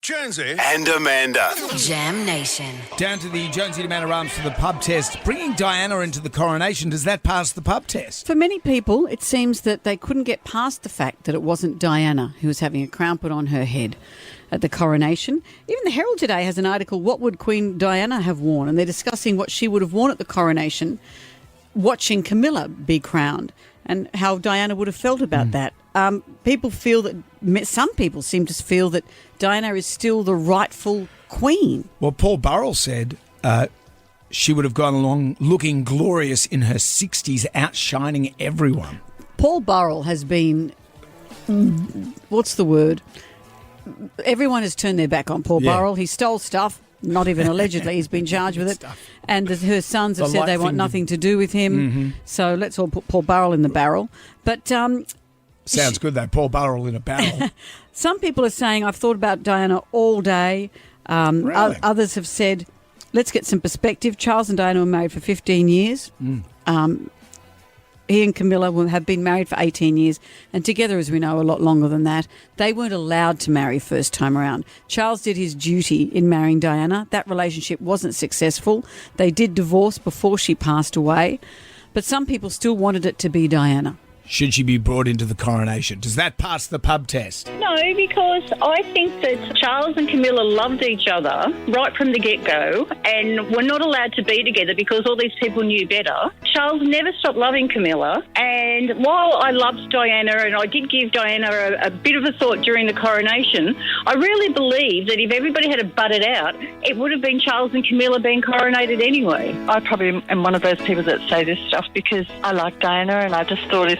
Jonesy and Amanda. Jam Nation. Down to the Jonesy and Amanda Arms for the pub test. Bringing Diana into the Coronation, does that pass the pub test? For many people, it seems that they couldn't get past the fact that it wasn't Diana who was having a crown put on her head at the Coronation. Even the Herald today has an article, What Would Queen Diana Have Worn? And they're discussing what she would have worn at the Coronation, watching Camilla be crowned, and how Diana would have felt about that. People feel that, some people seem to feel that Diana is still the rightful queen. Well, Paul Burrell said she would have gone along looking glorious in her 60s, outshining everyone. Paul Burrell has been, what's the word? Everyone has turned their back on Paul Burrell. He stole stuff. Not even allegedly, he's been charged with it. And her sons have said they want nothing to do with him. Mm-hmm. So let's all put Paul Burrell in the barrel. But sounds good though, Paul Burrell in a barrel. Some people are saying, I've thought about Diana all day. Really? Others have said, let's get some perspective. Charles and Diana were married for 15 years. He and Camilla have been married for 18 years, and together, as we know, a lot longer than that. They weren't allowed to marry first time around. Charles did his duty in marrying Diana. That relationship wasn't successful. They did divorce before she passed away, but some people still wanted it to be Diana. Should she be brought into the Coronation? Does that pass the pub test? No, because I think that Charles and Camilla loved each other right from the get-go and were not allowed to be together because all these people knew better. Charles never stopped loving Camilla, and while I loved Diana and I did give Diana a bit of a thought during the coronation, I really believe that if everybody had butted out, it would have been Charles and Camilla being coronated anyway. I probably am one of those people that say this stuff because I like Diana, and I just thought if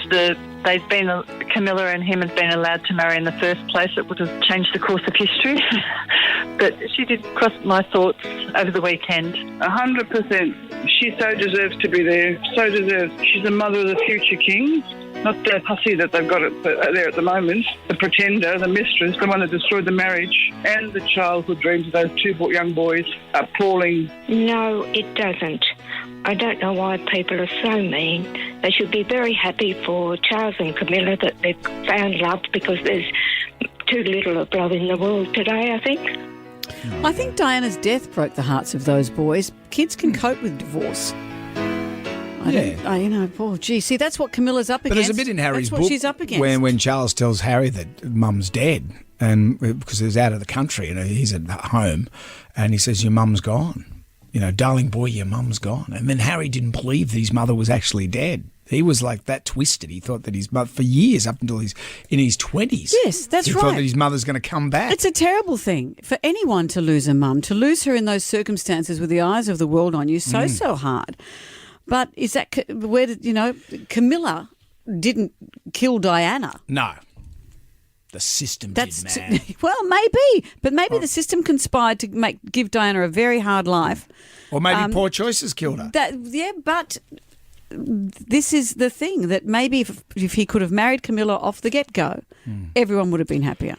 Camilla and him had been allowed to marry in the first place, it would have changed the course of history. But she did cross my thoughts over the weekend. 100%. She so deserves to be there. So deserves. She's the mother of the future king. Not the hussy that they've got there at the moment. The pretender, the mistress, the one that destroyed the marriage, and the childhood dreams of those two young boys. Appalling. No, it doesn't. I don't know why people are so mean. They should be very happy for Charles and Camilla that they've found love, because there's too little of love in the world today, I think. I think Diana's death broke the hearts of those boys. Kids can cope with divorce. See, that's what Camilla's up against. But there's a bit in Harry's book she's up against. when Charles tells Harry that Mum's dead, and because he's out of the country and he's at home, and he says, your mum's gone. You know, darling boy, your mum's gone. And then Harry didn't believe that his mother was actually dead. He was like that twisted. He thought that his mother, for years, up until he's in his 20s. Yes, that's he right. thought that his mother's going to come back. It's a terrible thing for anyone to lose a mum. To lose her in those circumstances with the eyes of the world on you, so hard. But is that where Camilla didn't kill Diana? No. The system did, man. Well, maybe. But maybe the system conspired to give Diana a very hard life. Or maybe poor choices killed her. But this is the thing, that maybe if he could have married Camilla off the get-go, everyone would have been happier.